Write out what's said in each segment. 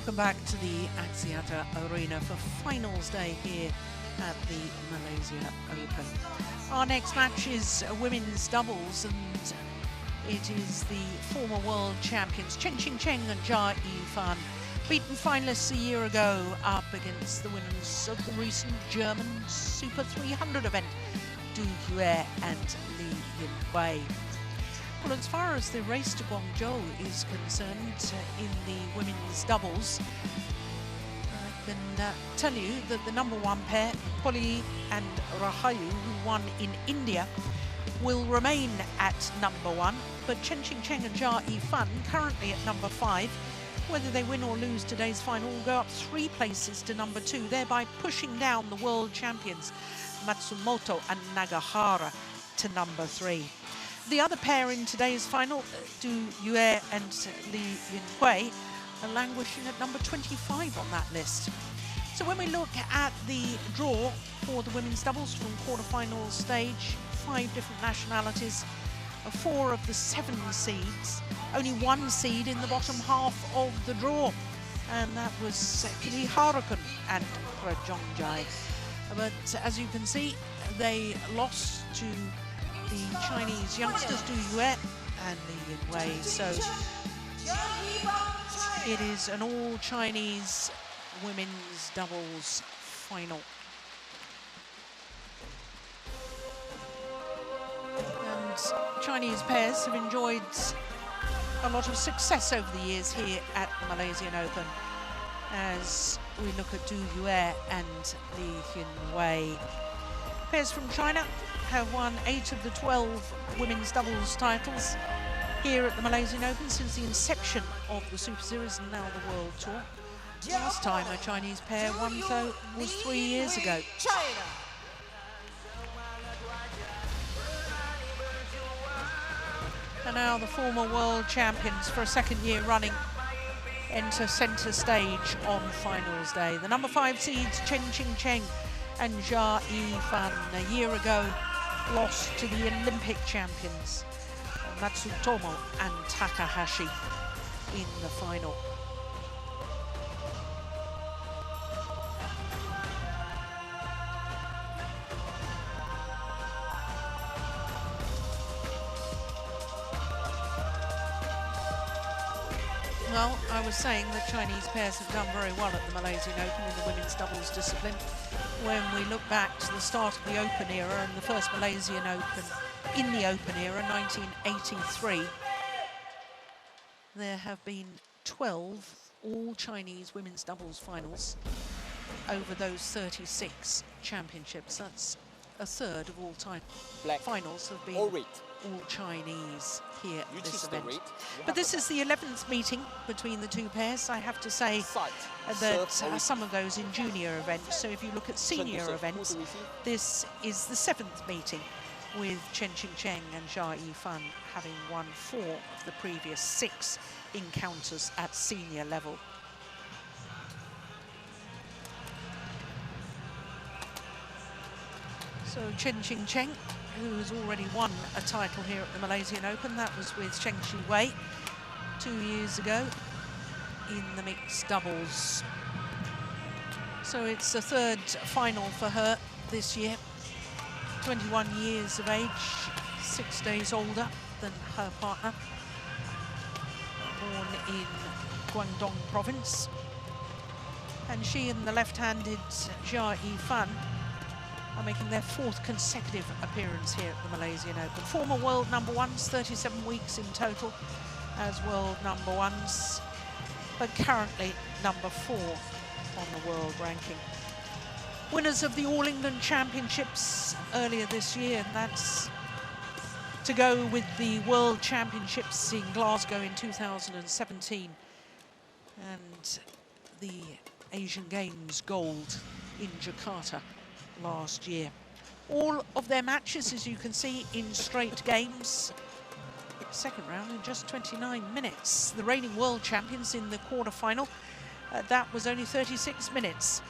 Welcome back to the Axiata Arena for finals day here at the Malaysia Open. Our next match is women's doubles, and it is the former world champions Chen and JIA Fan, beaten finalists a year ago, up against the winners of the recent German Super 300 event, Du Yue and Li Yinhui. Well, as far as the race to Guangzhou is concerned, in the women's doubles, I can tell you that the number one pair, Poli and Rahayu, who won in India, will remain at number one, but Chen and JIA Fan, currently at number 5, whether they win or lose today's final, will go up 3 places to number 2, thereby pushing down the world champions Matsumoto and Nagahara to number 3. The other pair in today's final, Du Yue and Li Yinhui, are languishing at number 25 on that list. So when we look at the draw for the women's doubles from quarterfinal stage, 5 different nationalities, 4 of the 7 seeds, only 1 seed in the bottom half of the draw, and that was Kili Harakun and Prajongjai. But as you can see, they lost to the Chinese youngsters Du Yue and Li Yinhui, so it is an all-Chinese women's doubles final. And Chinese pairs have enjoyed a lot of success over the years here at the Malaysian Open, as we look at Du Yue and Li Yinhui. Pairs from China have won 8 of the 12 women's doubles titles here at the Malaysian Open since the inception of the Super Series and now the World Tour. Last time a Chinese pair won, though, was 3 years ago. And now the former world champions for a 2nd year running enter centre stage on finals day. The number 5 seeds Chen and JIA Fan a year ago lost to the Olympic champions Matsutomo and Takahashi in the final. Well, I was saying that Chinese pairs have done very well at the Malaysian Open in the women's doubles discipline. When we look back to the start of the Open era and the first Malaysian Open in the Open era, 1983, there have been 12 all-Chinese women's doubles finals over those 36 championships. That's a third of all time finals have been all Chinese here at this event. But this is the 11th meeting between the 2 pairs. I have to say that some of those in junior events. So if you look at senior events, this is the 7th meeting, with Chen and JIA Fan having won 4 of the previous 6 encounters at senior level. So Chen, who has already won a title here at the Malaysian Open, that was with Zheng Shiwei 2 years ago in the mixed doubles. So it's the 3rd final for her this year. 21 years of age, 6 days older than her partner, born in Guangdong province. And she and the left-handed JIA Fan are making their 4th consecutive appearance here at the Malaysian Open. Former world number 1s, 37 weeks in total as world number 1s, but currently number 4 on the world ranking. Winners of the All England Championships earlier this year, and that's to go with the World Championships in Glasgow in 2017 and the Asian Games gold in Jakarta last year. All of their matches, as you can see, in straight games. 2nd round in just 29 minutes. The reigning world champions in the quarter-final, that was only 36 minutes.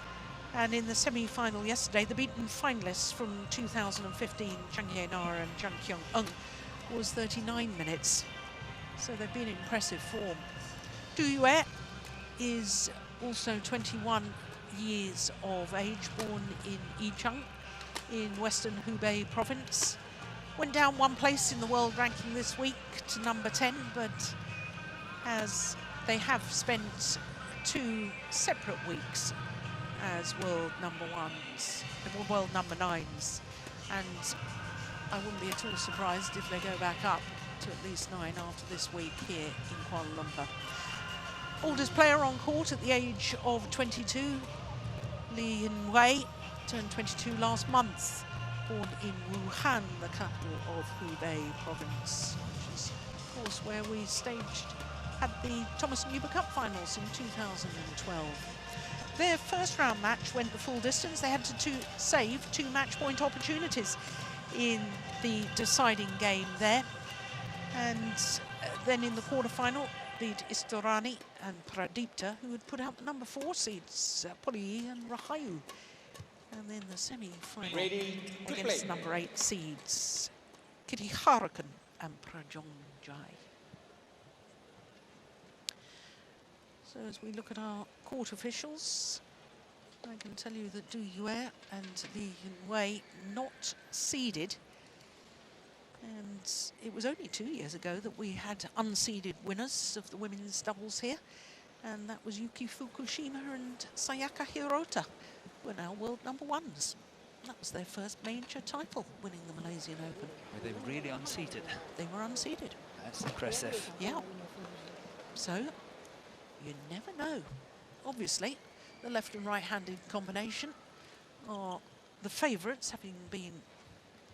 And in the semi-final yesterday, the beaten finalists from 2015, Chang Ye-na and Zhang Kyung-eun, was 39 minutes. So they've been in impressive form. Du Yue is also 21 years of age, born in Yicheng in western Hubei province. Went down one place in the world ranking this week to number 10, but as they have spent 2 separate weeks as world number 1s, world number 9s, and I wouldn't be at all surprised if they go back up to at least 9 after this week here in Kuala Lumpur. Oldest player on court at the age of 22, Li Yinwei, turned 22 last month, born in Wuhan, the capital of Hubei province, which is, of course, where we had the Thomas Nuber Cup finals in 2012. Their first round match went the full distance. They had to save 2 match point opportunities in the deciding game there. And then in the quarterfinal, beat Istorani and Pradipta, who had put out the number 4 seeds, Puri and Rahayu. And then the semi-final against the number 8 seeds, Kitty Harakan and Prajong Jai. So as we look at our court officials, I can tell you that Du Yue and Li Yinwei not seeded. And it was only 2 years ago that we had unseeded winners of the women's doubles here. And that was Yuki Fukushima and Sayaka Hirota, who are now world number 1s. That was their first major title, winning the Malaysian Open. Were they really unseeded? They were unseeded. That's impressive. Yeah. So, you never know. Obviously, the left and right-handed combination are the favourites, having been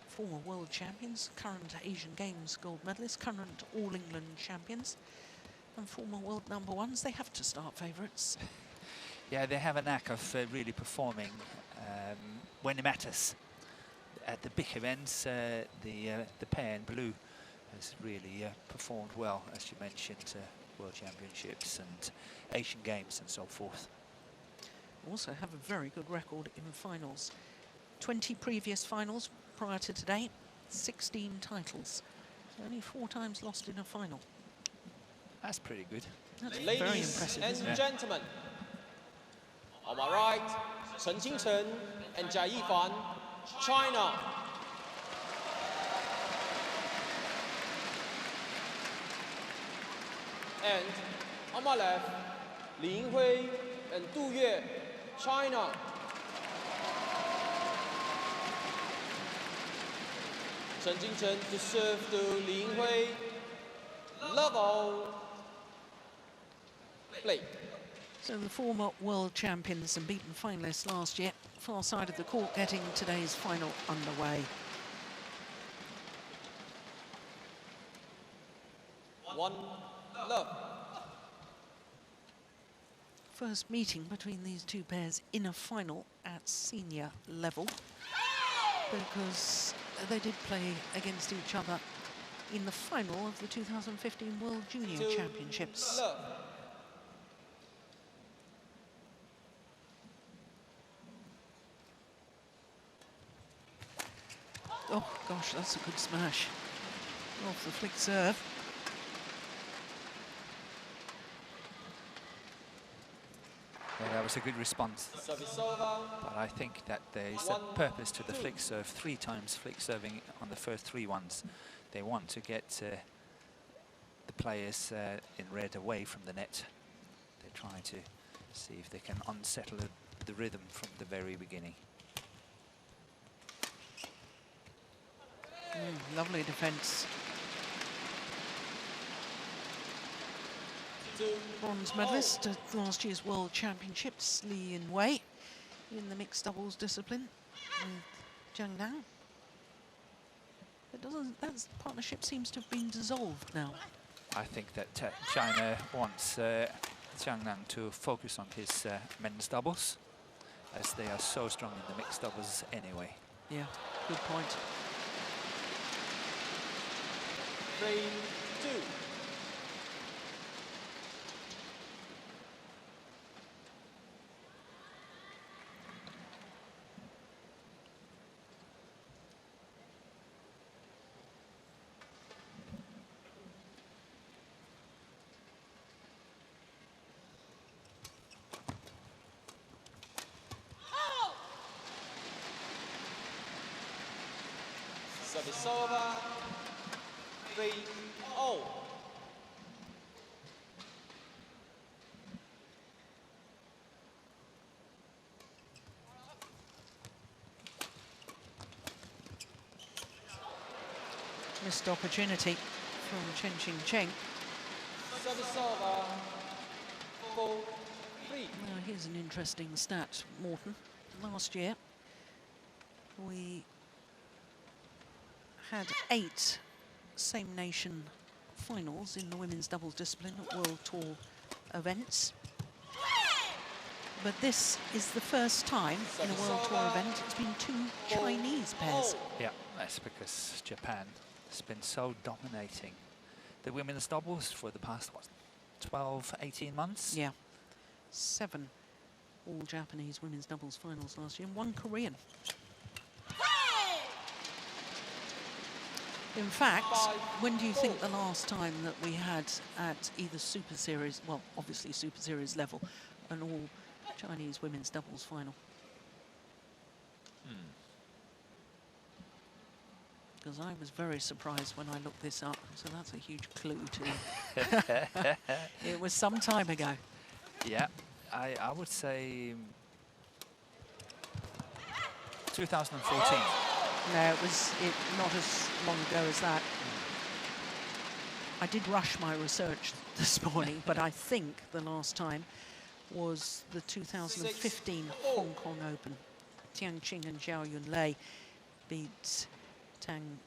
former world champions, current Asian Games gold medalists, current All-England champions, and former world number 1s. They have to start favourites. Yeah, they have a knack of really performing when it matters. At the big events, the pair in blue has really performed well, as you mentioned, World Championships and Asian Games and so forth. Also have a very good record in finals. 20 previous finals prior to today, 16 titles. Only 4 times lost in a final. That's pretty good. That's Ladies very impressive, and gentlemen, on my right, CHN and JIA, China. And on my left, Li Yinhui and Du Yue, China. CHN to serve to Li Yinhui. Love all. Play. So the former world champions and beaten finalists last year, far side of the court, getting today's final underway. One love. First meeting between these two pairs in a final at senior level, because they did play against each other in the final of the 2015 World Junior Championships. Love. Oh gosh, that's a good smash off the flick serve. Yeah, that was a good response. Service over. But I think that there is a purpose to the flick serve. 3 times flick serving on the first 3 ones. They want to get the players in red away from the net. They're trying to see if they can unsettle the rhythm from the very beginning. Lovely defence. Bronze medalist at last year's World Championships, Li Yinwei, in the mixed doubles discipline with Zhang Nang. That partnership seems to have been dissolved now. I think that China wants Zhang Nang to focus on his men's doubles, as they are so strong in the mixed doubles anyway. Yeah, good point. 3, 2. Service over. 3-0. Missed opportunity from Chen. Service over. 4-3. Now here's an interesting stat, Morton. Last year we had 8 same nation finals in the women's doubles discipline at World Tour events. But this is the first time in a World Tour event it's been 2 Chinese pairs. Yeah, that's because Japan has been so dominating the women's doubles for the past, what, 12, 18 months? Yeah, 7 all Japanese women's doubles finals last year and 1 Korean. In fact, when do you think the last time that we had at either Super Series, well, obviously Super Series level, an all Chinese women's doubles final? Because I was very surprised when I looked this up, so that's a huge clue to it was some time ago. Yeah, I would say 2014. No, it was not as long ago as that. I did rush my research this morning, but I think the last time was the 2015 Hong Kong Open. Tian Qing and Zhao Yunlei beat Tang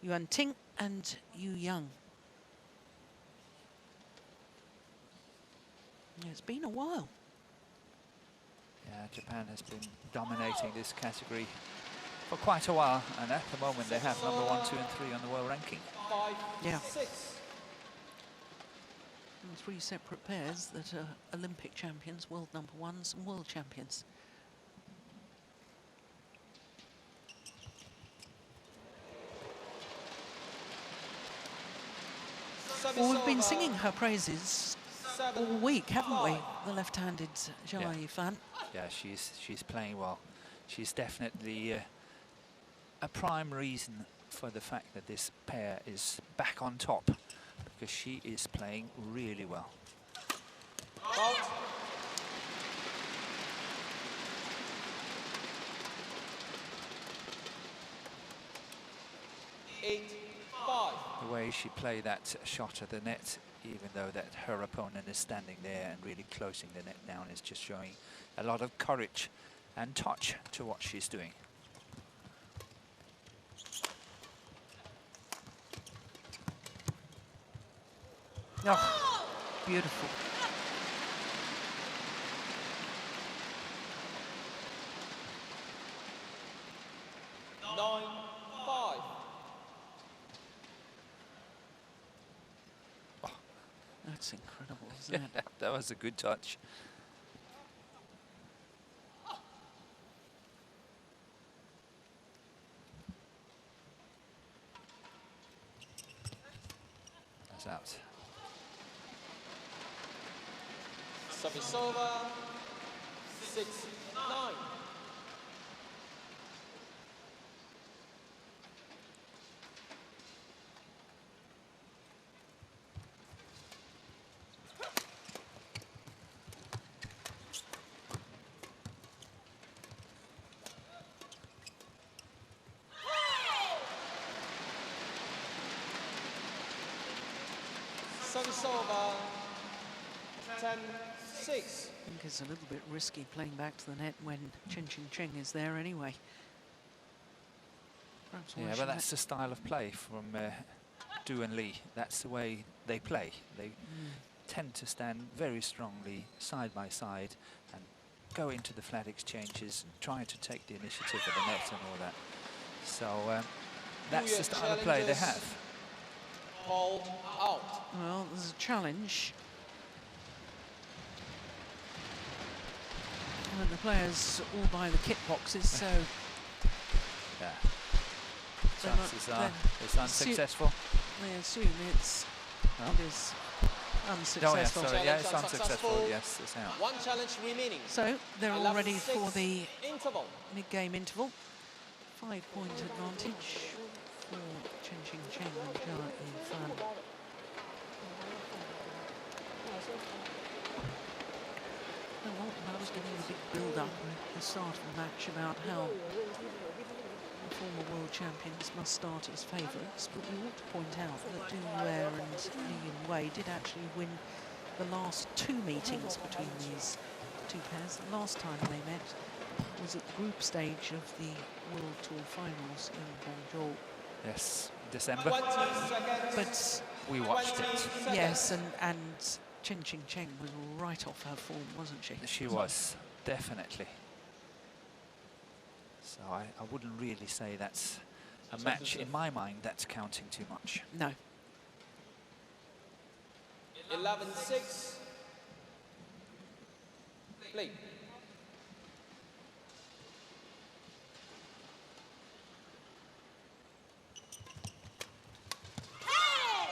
Yuanting and Yu Yang. It's been a while. Yeah, Japan has been dominating this category for quite a while, and at the moment they have number 1, 2 and 3 on the world ranking. 5-6. Yeah. And 3 separate pairs that are Olympic champions, world number 1s and world champions. Well, we've been singing her praises all week, haven't we? The left-handed JIA fan. Yeah, she's playing well. She's definitely a prime reason for the fact that this pair is back on top, because she is playing really well. Out. 8-5. The way she played that shot at the net, even though that her opponent is standing there and really closing the net down, is just showing a lot of courage and touch to what she's doing. Oh, beautiful. That's incredible, isn't it? That was a good touch. That's out. Service over. 6-9. Service over. 10-6. I think it's a little bit risky playing back to the net when Chen is there anyway. Yeah, but that's the style of play from Du and Lee. That's the way they play. They tend to stand very strongly side by side and go into the flat exchanges and try to take the initiative of the net and all that. So that's the style of play they have. Ball out. Well, there's a challenge. And the players all buy the kit boxes, so yeah. Chances are it's unsuccessful. They assume it is unsuccessful. Oh, yeah, sorry, yeah, it's unsuccessful. Yes, it's out. 1 challenge remaining. So they're all ready for the interval. mid-game interval. 5-point advantage the start of the match about how the former world champions must start as favourites, but we ought to point out that Du Yue and Li Yinwei did actually win the last 2 meetings between these 2 pairs. The last time they met was at the group stage of the World Tour finals in Guangzhou. Yes, December. 20 seconds. But We watched it. yes, and Chen Qingcheng was right off her form, wasn't she? She was, definitely. So I wouldn't really say that's a match, in my mind, that's counting too much. No. 11-6. Play. Hey!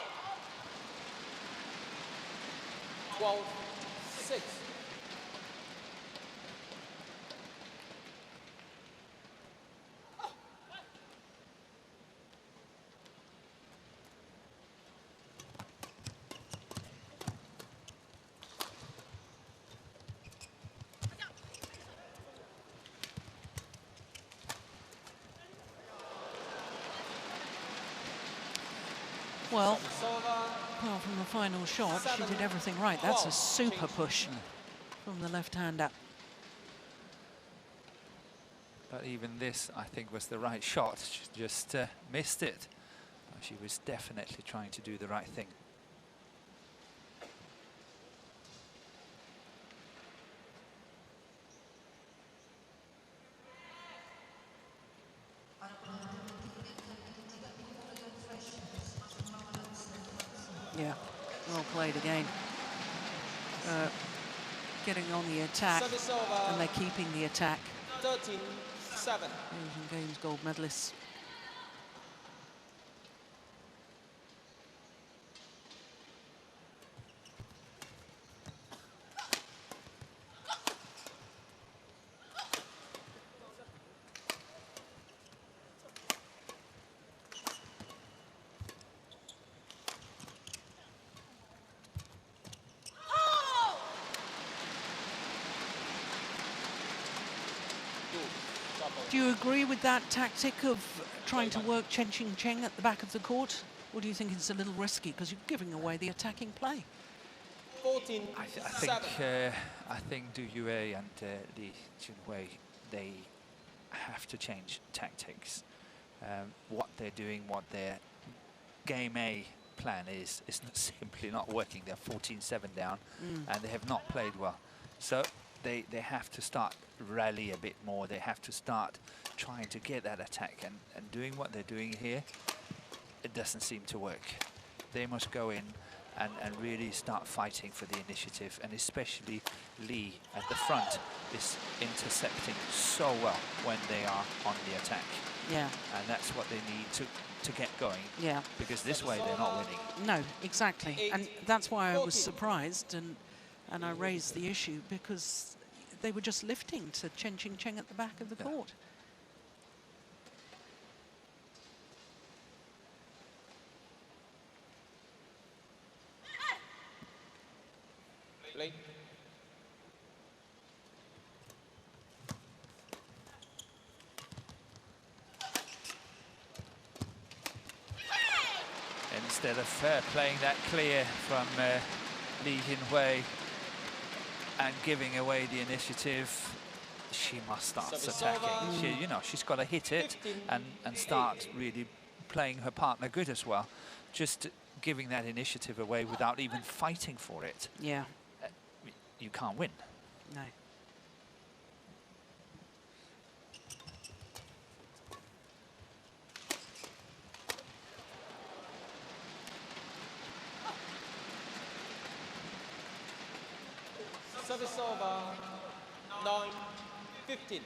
12-6. Well, apart from the final shot, she did everything right. That's a super push from the left-hander. But even this, I think, was the right shot. She just missed it. She was definitely trying to do the right thing. Yeah, well played again. Getting on the attack, and they're keeping the attack. 13-7. Asian Games gold medalists. Do you agree with that tactic of trying to work Chen Qingcheng at the back of the court? Or do you think it's a little risky because you're giving away the attacking play? 14-7. I think Du Yue and Li Junhui, they have to change tactics. What they're doing, what their game A plan is simply not working. They're 14-7 down, and they have not played well. So they have to start rally a bit more. They have to start trying to get that attack, and doing what they're doing here, it doesn't seem to work. They must go in and really start fighting for the initiative, and especially Li at the front is intercepting so well when they are on the attack. Yeah. And that's what they need to get going. Yeah. Because this way they're not winning. No, exactly. And that's why I was surprised and I raised the issue, because they were just lifting to Chen Qingcheng at the back of the court. Play. Instead of playing that clear from Li Yinhui and giving away the initiative, she must start attacking. She, you know, she's got to hit it and start really playing her partner good as well. Just giving that initiative away without even fighting for it. Yeah. You can't win. No. Service over. 9-15.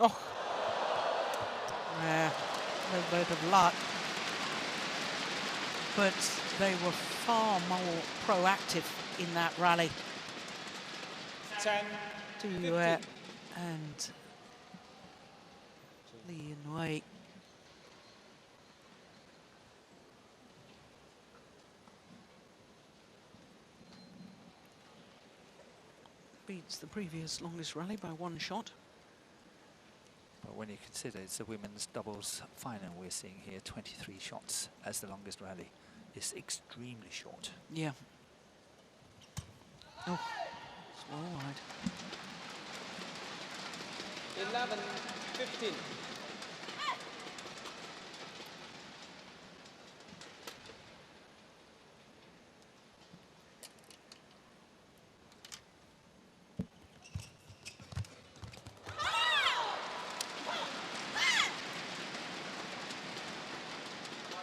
Oh. Yeah, a little bit of luck. but they were far more proactive in that rally. Duet and Li Yunwei. Beats the previous longest rally by 1 shot. But when you consider it's the women's doubles final we're seeing here, 23 shots as the longest rally is extremely short. Yeah. Oh, it's well wide. 11-15.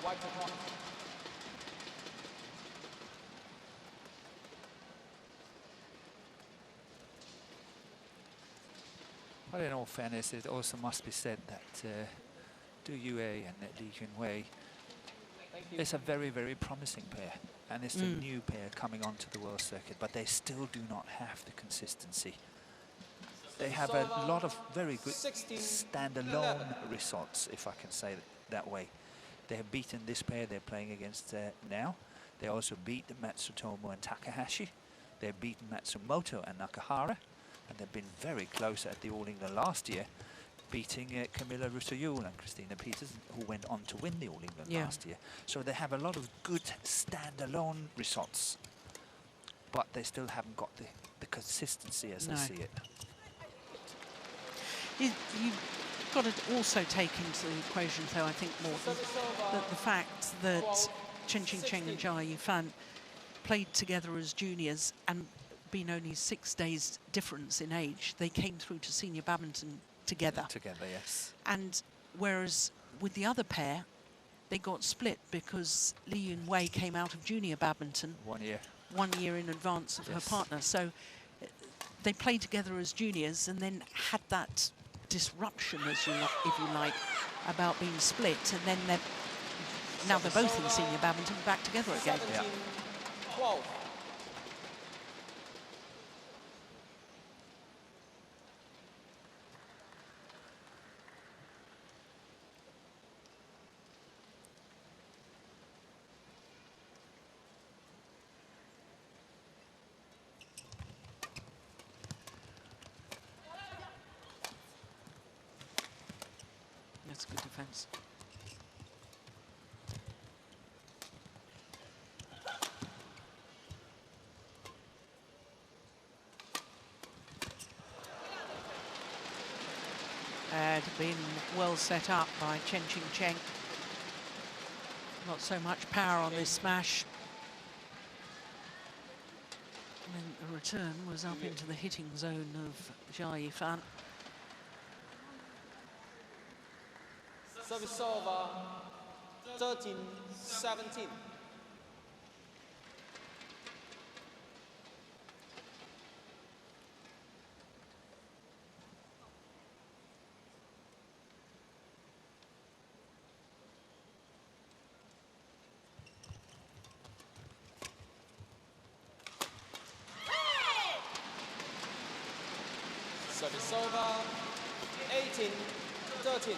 White to point. But in all fairness, it also must be said that Du Yue and Li Yunwei is a very, very promising pair. And it's a new pair coming onto the world circuit, but they still do not have the consistency. They have a lot of very good standalone results, if I can say it that way. They have beaten this pair they're playing against now. They also beat Matsutomo and Takahashi. They've beaten Matsumoto and Nakahara. And they've been very close at the All England last year, beating Camilla Russo-Yule and Christina Peters, who went on to win the All England last year. So they have a lot of good standalone results, but they still haven't got the consistency as I see it. You've got to also take into the equation, though, I think, Morten, that the fact that Chen Qingchen and Jia Fan played together as juniors and been only 6 days difference in age, they came through to senior badminton together. Together, yes. And whereas with the other pair, they got split because Li Yunwei came out of junior badminton 1 year. 1 year in advance of her partner. So they played together as juniors and then had that disruption, as if you like, about being split. And then now they're both in senior badminton, back together again. 12. That's good defence. Had been well set up by Chen Qingchen. Not so much power on this smash. And the return was up into the hitting zone of Jia Fan. Service over 13-17. Service over 18-13.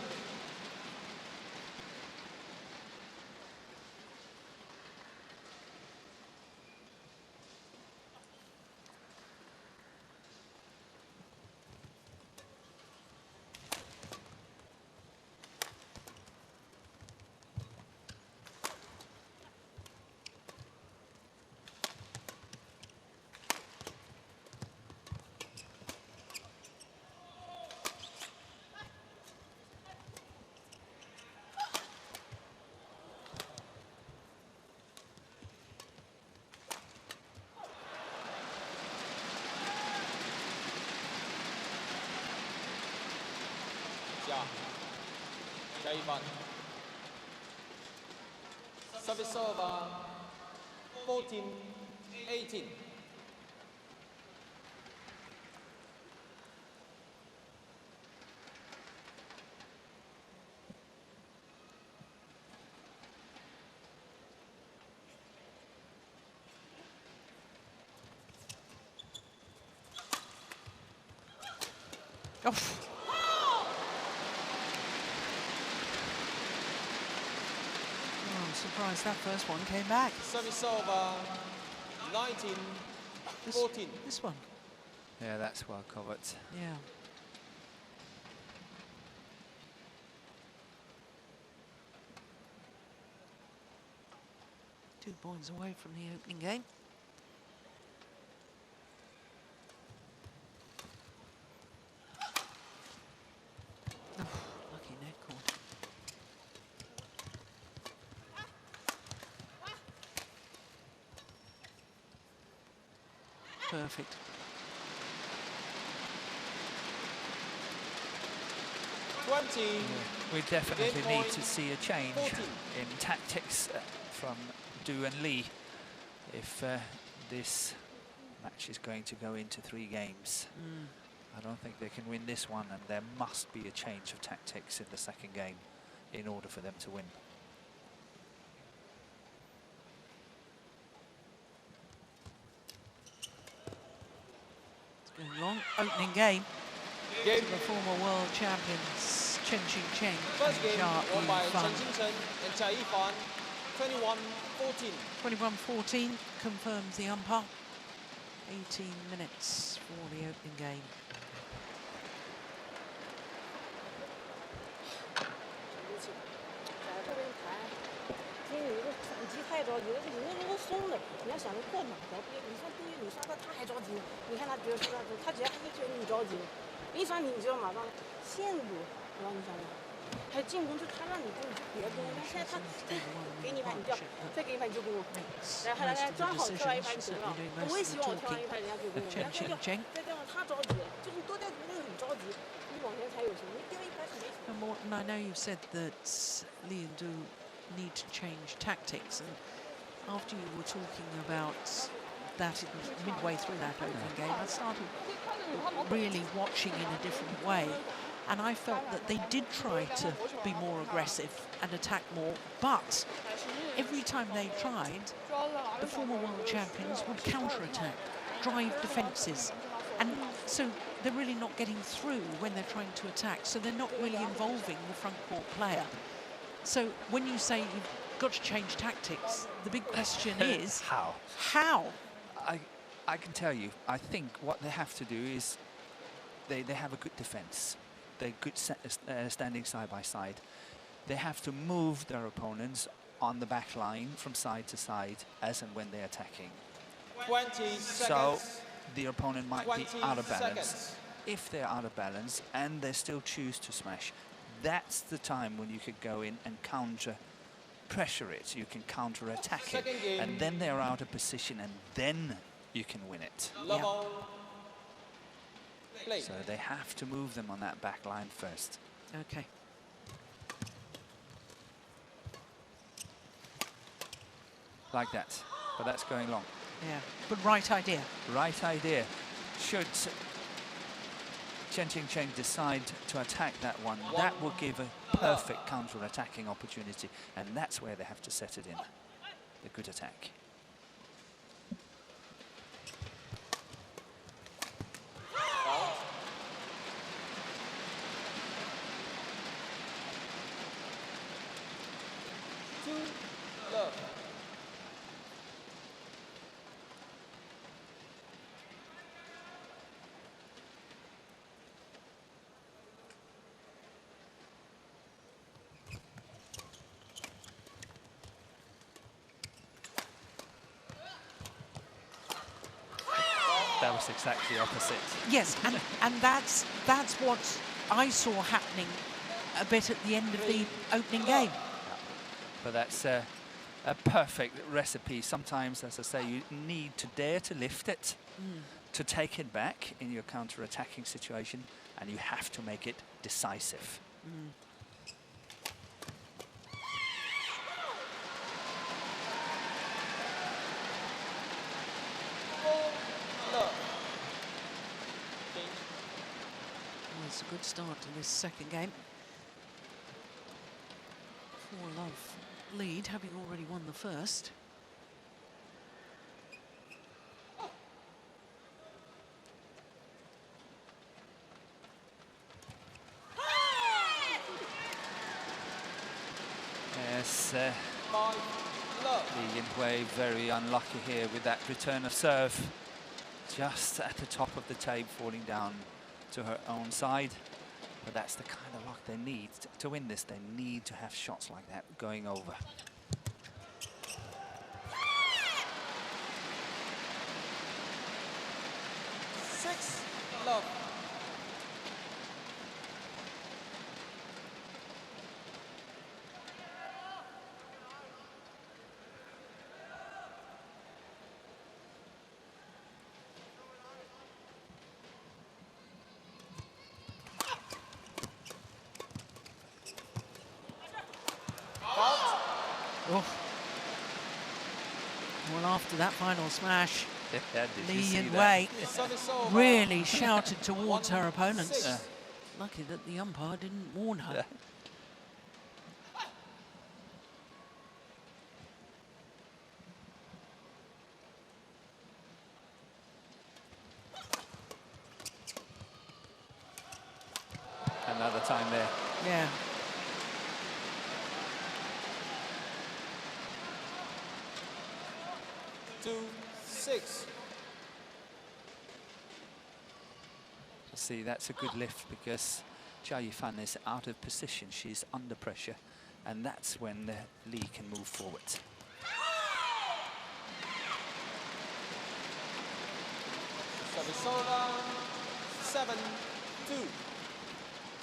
Jia Fan. Service over 14-18. Oh. Oh, I'm surprised that first one came back. Service over 19-14. This one. Yeah, that's well covered. Yeah. Two points away from the opening game. Oh, lucky net cord. Perfect. We definitely need to see a change in tactics from Du and Lee if this match is going to go into 3 games. I don't think they can win this one, and there must be a change of tactics in the second game in order for them to win. It's going long. Opening game. The former world champions CHEN First game won by JIA Chen and JIA 21-14. 21-14 confirms the umpire. 18 minutes for the opening game. And Morten, I know you've said that Lee and Du need to change tactics, and after you were talking about that midway through that opening game, I started really watching in a different way, and I felt that they did try to be more aggressive and attack more, but every time they tried, the former world champions would counter-attack, drive defences, and so they're really not getting through when they're trying to attack, so they're not really involving the front court player. So when you say you've got to change tactics, the big question is how? How? I can tell you, I think what they have to do is they have a good defense. They're good standing side by side. They have to move their opponents on the back line from side to side as and when they're attacking. 20 so seconds. the opponent might be 20 out of balance. seconds. If they're out of balance and they still choose to smash, that's the time when you could go in and counter pressure it. You can counter attack it, and then they're out of position, and then you can win it. Level. Play. So they have to move them on that back line first. Okay. Like that. But that's going long. Yeah, but right idea. Right idea. Should Chen decide to attack that one, that will give a perfect counter-attacking opportunity, and that's where they have to set it in. The good attack. That was exactly opposite. Yes, and that's what I saw happening a bit at the end of the opening game. But that's a perfect recipe. Sometimes, as I say, you need to dare to lift it, to take it back in your counter-attacking situation, and you have to make it decisive. It's a good start to this second game. 4-love lead, having already won the first. That's Li Yinhui very unlucky here with that return of serve. Just at the top of the tape, falling down to her own side. But that's the kind of luck they need. To win this, they need to have shots like that going over. love. Oh. Well, after that final smash, Li Yinhui really shouted towards her opponents. Lucky that the umpire didn't warn her. Another time there. Yeah. See, that's a good lift because JIA is out of position. She's under pressure, and that's when Li can move forward. Service over, 7-2.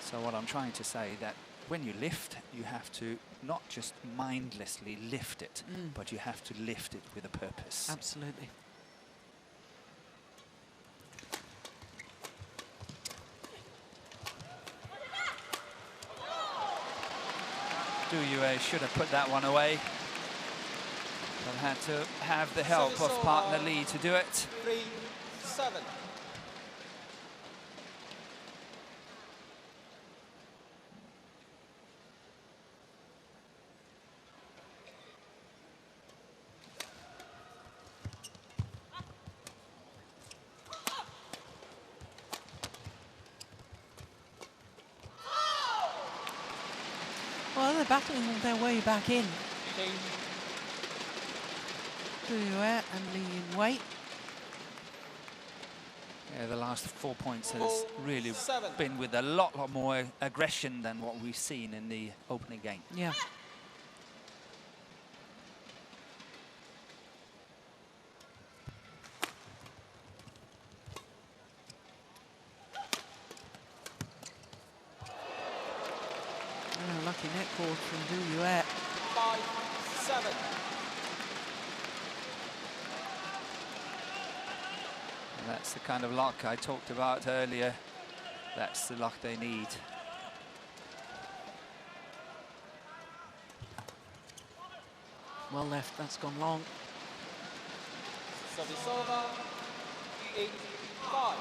So what I'm trying to say that when you lift, you have to not just mindlessly lift it, but you have to lift it with a purpose. Absolutely. JIA should have put that one away, but had to have the help of partner Li to do it. 3-7. Well, they're battling their way back in. JIA and Li Yinhui. Yeah, the last 4 points has really been with a lot more aggression than what we've seen in the opening game. Yeah. Lucky net cord from JIA. 5-7. And that's the kind of luck I talked about earlier. That's the luck they need. Well left, that's gone long. Service over, 8-5.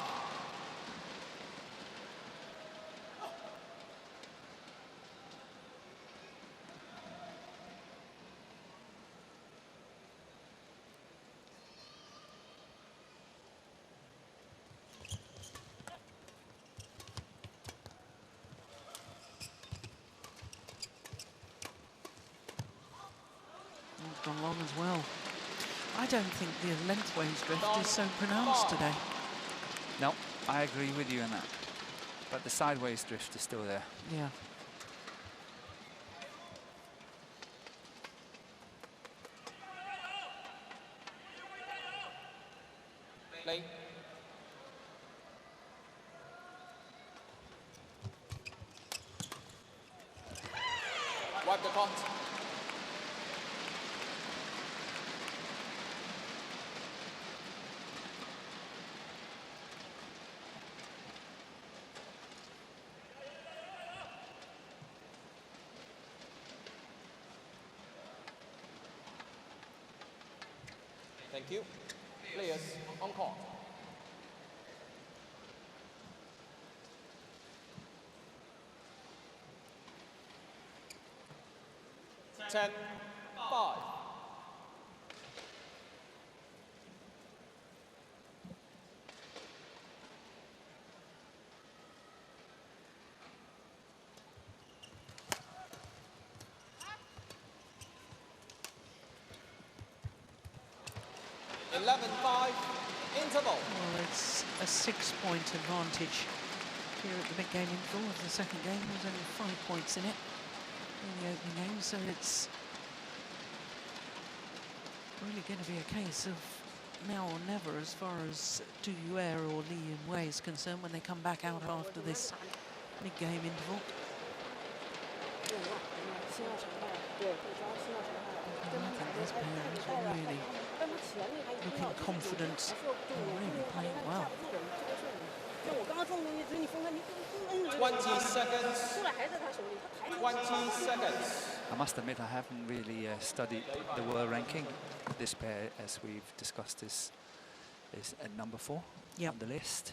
Gone long as well. I don't think the lengthways drift is so pronounced today. No, I agree with you on that. But the sideways drift is still there. Yeah. Play. Wipe the pot. Thank you. Players on court. Ten, 5. 11-5, interval. Well, it's a 6-point advantage here at the big game interval. The second game was only 5 points in it in the opening game, so it's really going to be a case of now or never as far as Du Yue or Li Yunwei is concerned when they come back out after this mid-game interval. I think this pair is really looking confident and really playing well. 20 seconds. 20 seconds. I must admit I haven't really studied the world ranking. This pair, as we've discussed, is at number 4 on the list.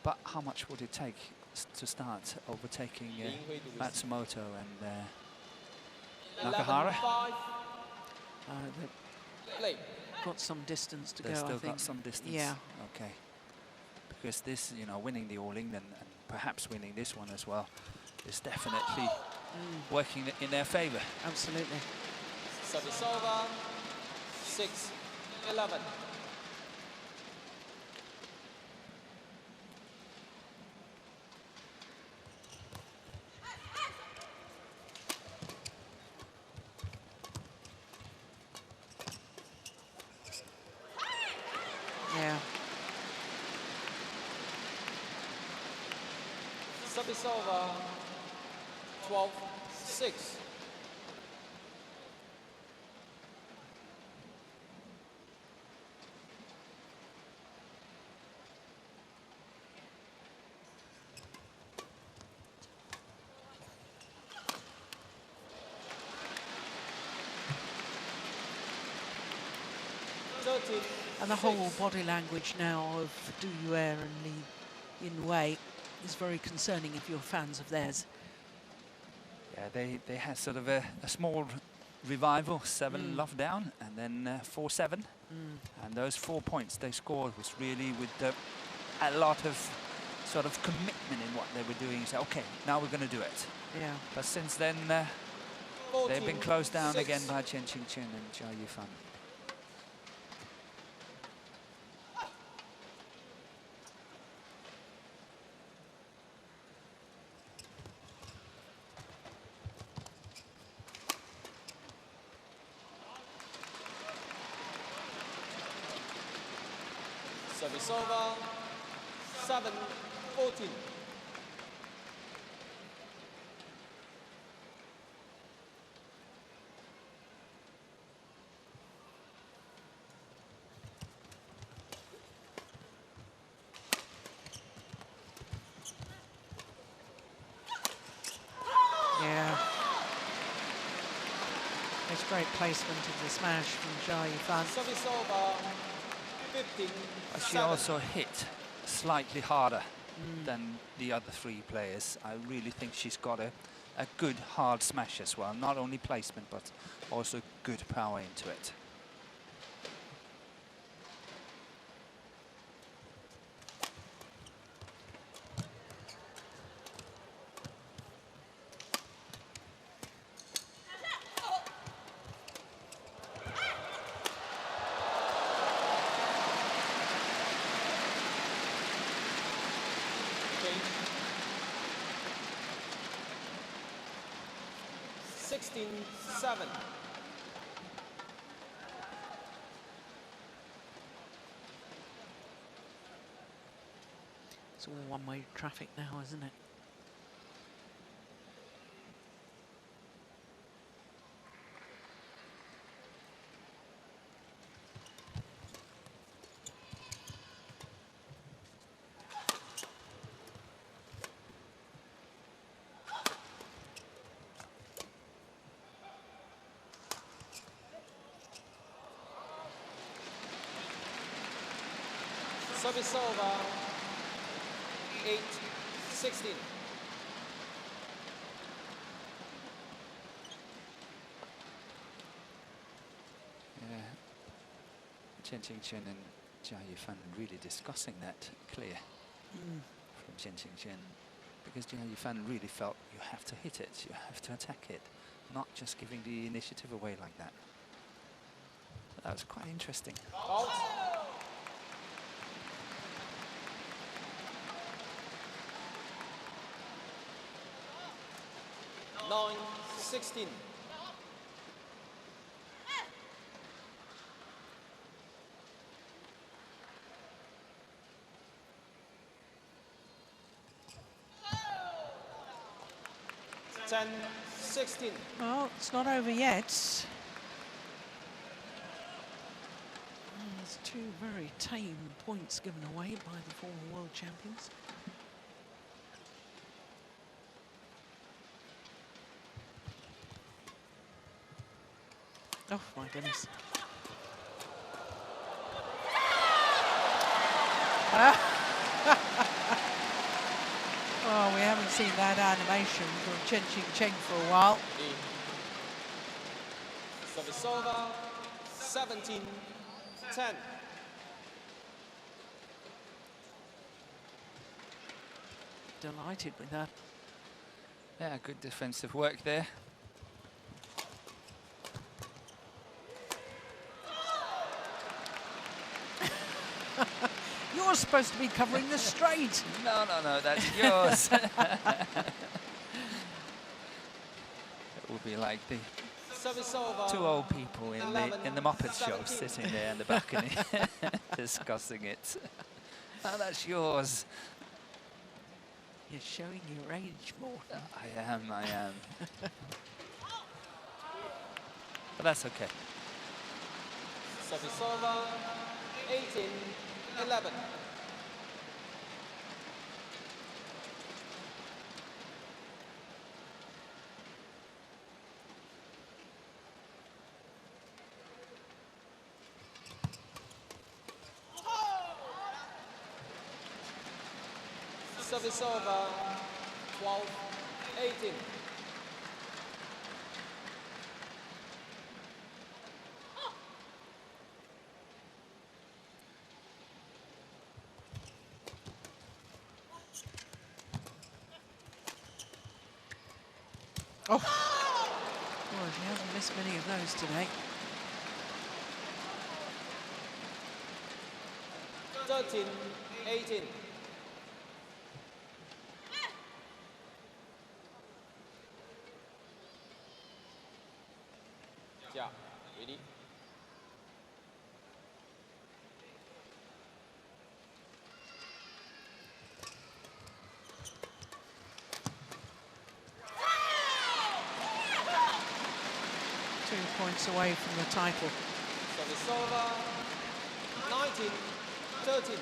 But how much would it take to start overtaking Matsumoto and Nakahara? They've got some distance to go, I think. They've still got some distance? Yeah. Okay. Because this, you know, winning the All England and perhaps winning this one as well is definitely working in their favour. Absolutely. Service over. 6-11. Yeah. Service over. 12-6. And the whole body language now of Du Yue and Li Yunwei is very concerning if you're fans of theirs. Yeah, they had sort of a small revival, 7 love down, and then 4-7. And those 4 points they scored was really with a lot of sort of commitment in what they were doing. So, okay, now we're going to do it. Yeah. But since then, they've been closed down again by Chen Qingchen and Jia Yifan. Service over. 7-14. Yeah. It's great placement of the smash from Jia Yifan. Service over. 15. She also hit slightly harder than the other 3 players. I really think she's got a good hard smash as well. Not only placement, but also good power into it. Change. 16-7. It's all one-way traffic now, isn't it? Service over. 8-16. Yeah, Chen Qingchen and Jia Yifan really discussing that clear from Chen Qingchen, because Jia Yifan really felt you have to hit it, you have to attack it, not just giving the initiative away like that. That was quite interesting. Out. 9-16. Ten, 16. Well, it's not over yet. There's two very tame points given away by the former world champions. Oh my goodness. Oh, we haven't seen that animation from Chen Qingcheng for a while. Service over, 17-10. Delighted with that. Yeah, good defensive work there. You're supposed to be covering the straight. No, that's yours. It will be like the two old people in the Muppet show sitting there in the balcony discussing it. Oh, that's yours. You're showing your age, Morten. I am. But that's okay. Service over, 18-11. Service over, 12-18. Oh, well, she hasn't missed many of those today. 13-18. Yeah, ready? Points away from the title. Service over, 19-13.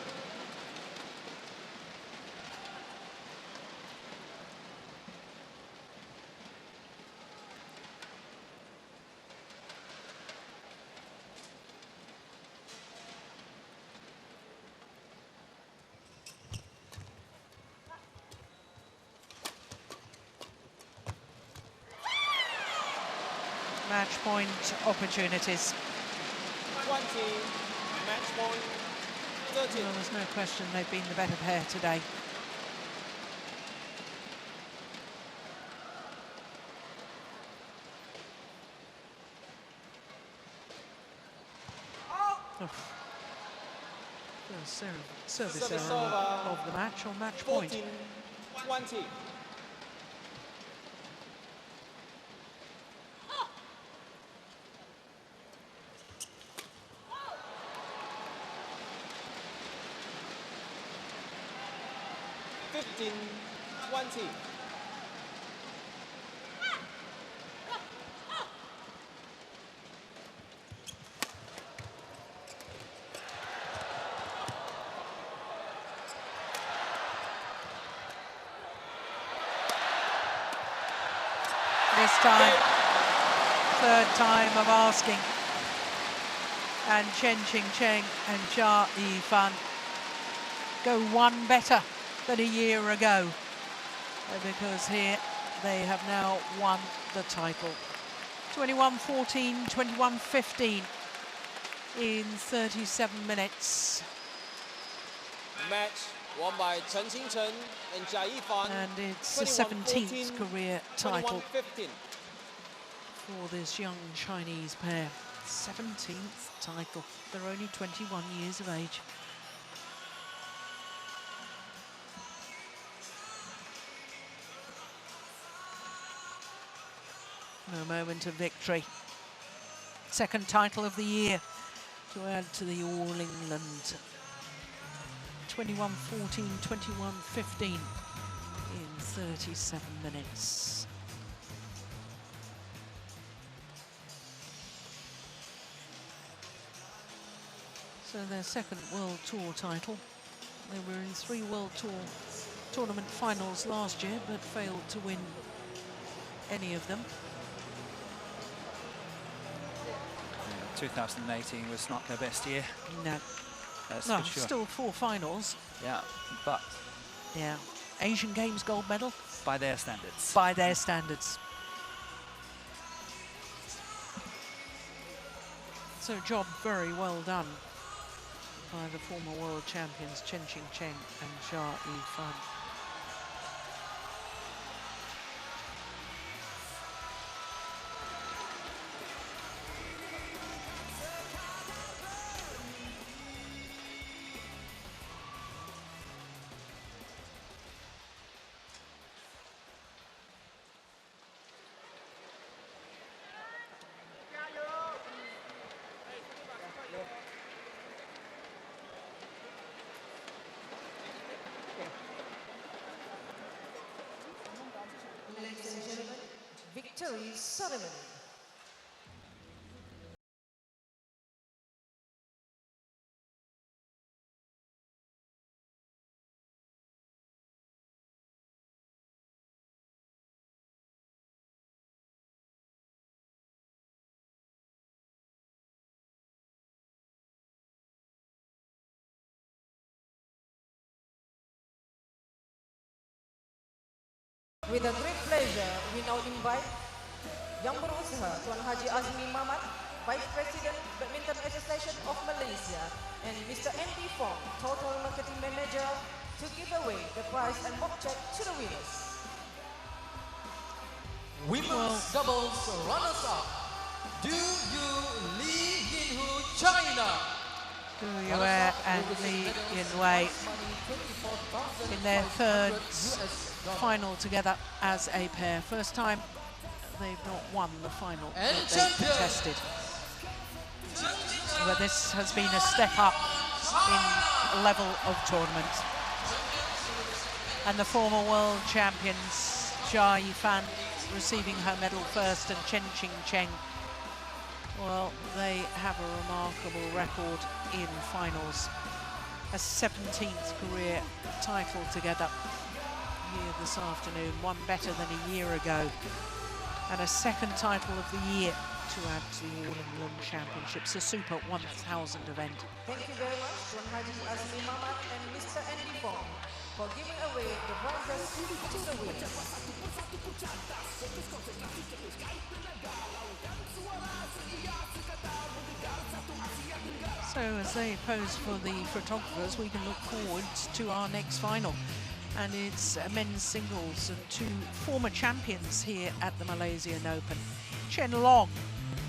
Match point opportunities. 20, match point, 13. Well, there's no question they've been the better pair today. Oh. Service error of the match on match point. 14-20. This time, third time of asking. And Chen Qingcheng and Jia Yifan go one better than a year ago, because here they have now won the title. 21-14, 21-15 in 37 minutes. Match won by Chen Qingcheng and Jia Yifan. And it's the 17th career title 21-15. for this young Chinese pair. 17th title. They're only 21 years of age. A moment of victory. Second title of the year to add to the All England. 21-14, 21-15 in 37 minutes. So their second World Tour title. They were in 3 World Tour tournament finals last year, but failed to win any of them. 2018 was not their best year. No. That's No, for sure. still 4 finals. Yeah, but Yeah. Asian Games gold medal. by their standards. By their standards. So job very well done by the former world champions Chen and JIA. Ladies and gentlemen, victory ceremony. With a great pleasure, we now invite Yang Berusaha Tuan Haji Azmi Mamat, Vice President Badminton Association of Malaysia, and Mr. Andy Fong, Total Marketing Manager, to give away the prize and box check to the winners. Women's doubles runners-up, Du Yu Li Yinhu, China. Du Yue and Li Yinwei in their third final together as a pair. First time they've not won the final that they've contested. But this has been a step up in level of tournament. And the former world champions, Jia Yifan, receiving her medal first, and Chen Qingcheng, well, they have a remarkable record in finals. A 17th career title together here this afternoon, one better than a year ago, and a second title of the year to add to the All England Championships, a Super 1000 event. Thank you very much, Tuan Haji Azmi Mamat and Mr. Andy Fong, for giving away the prizes to the winners. So as they pose for the photographers, we can look forward to our next final. And it's men's singles and 2 former champions here at the Malaysian Open. Chen Long,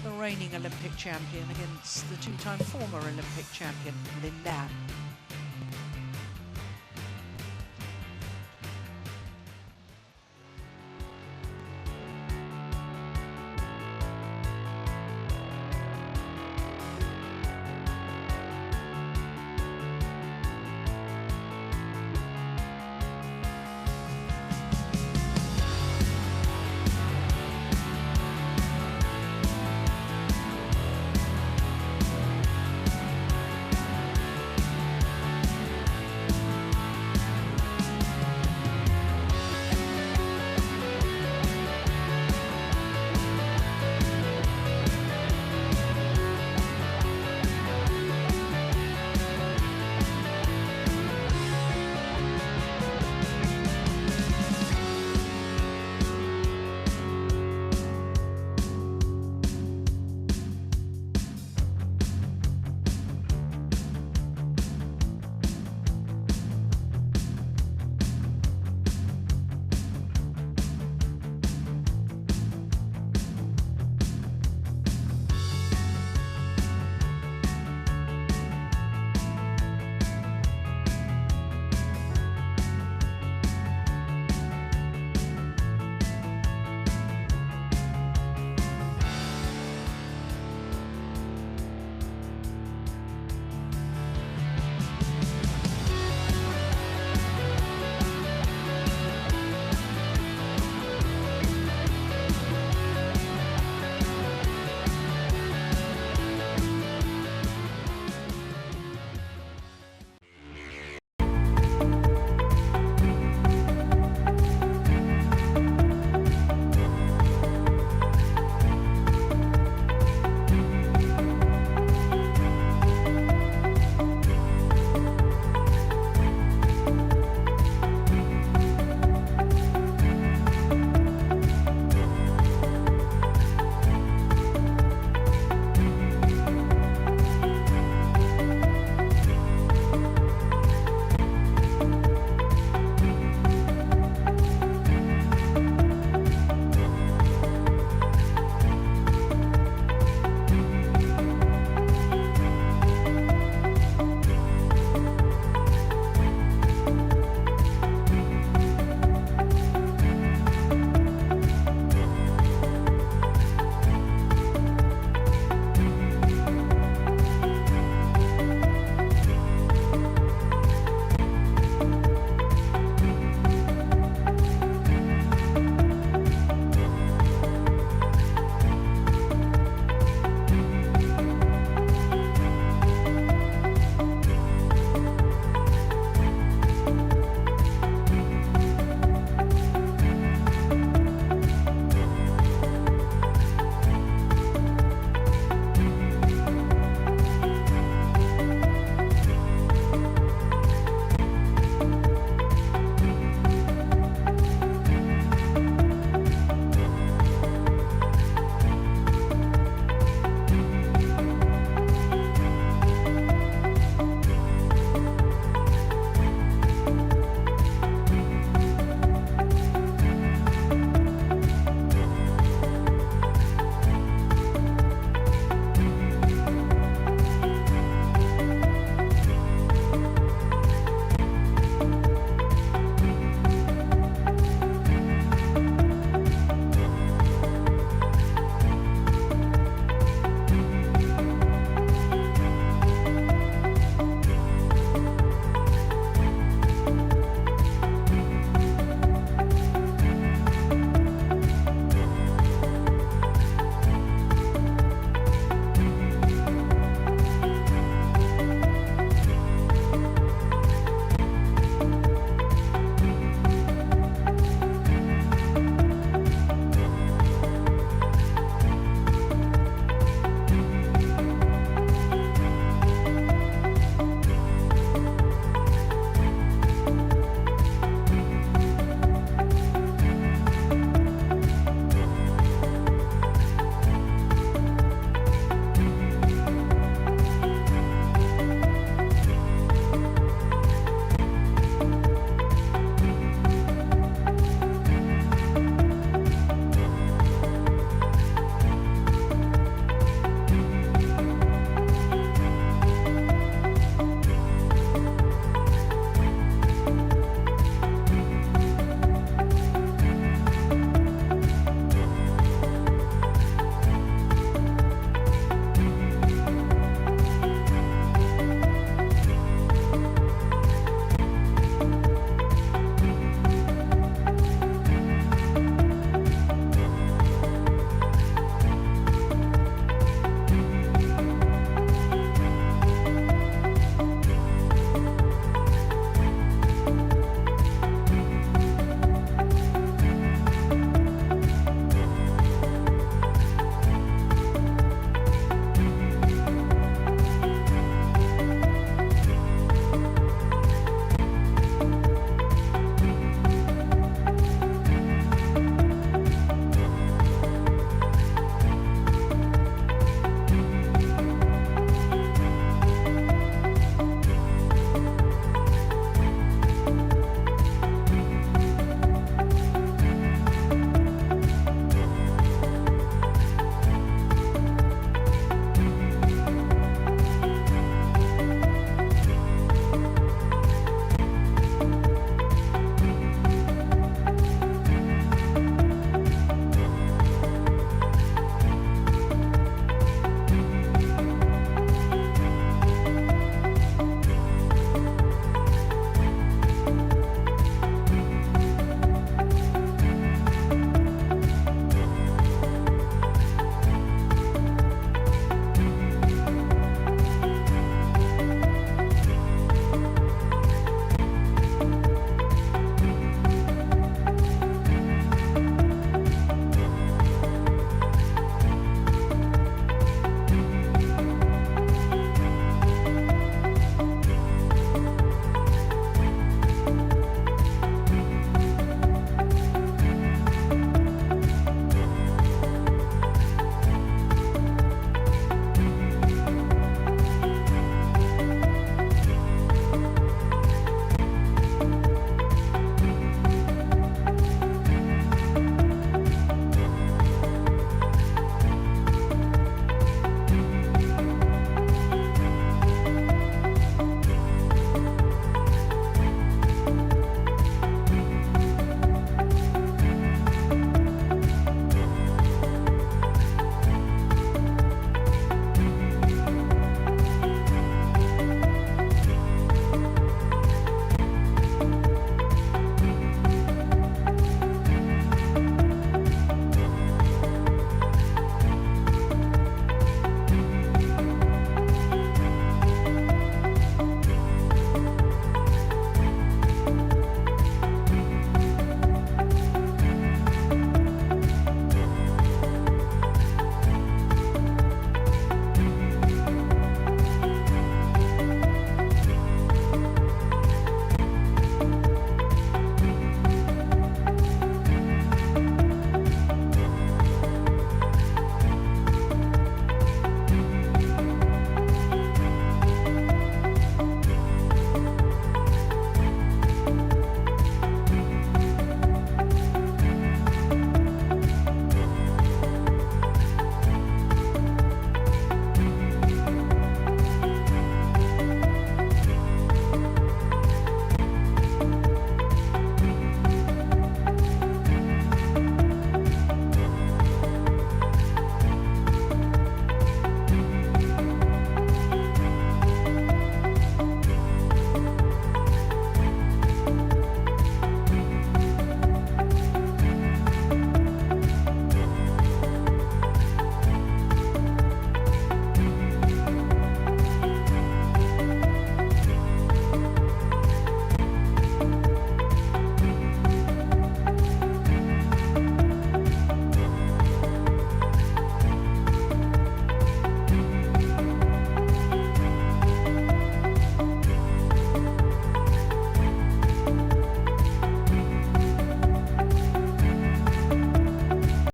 the reigning Olympic champion, against the 2-time former Olympic champion, Lin Dan.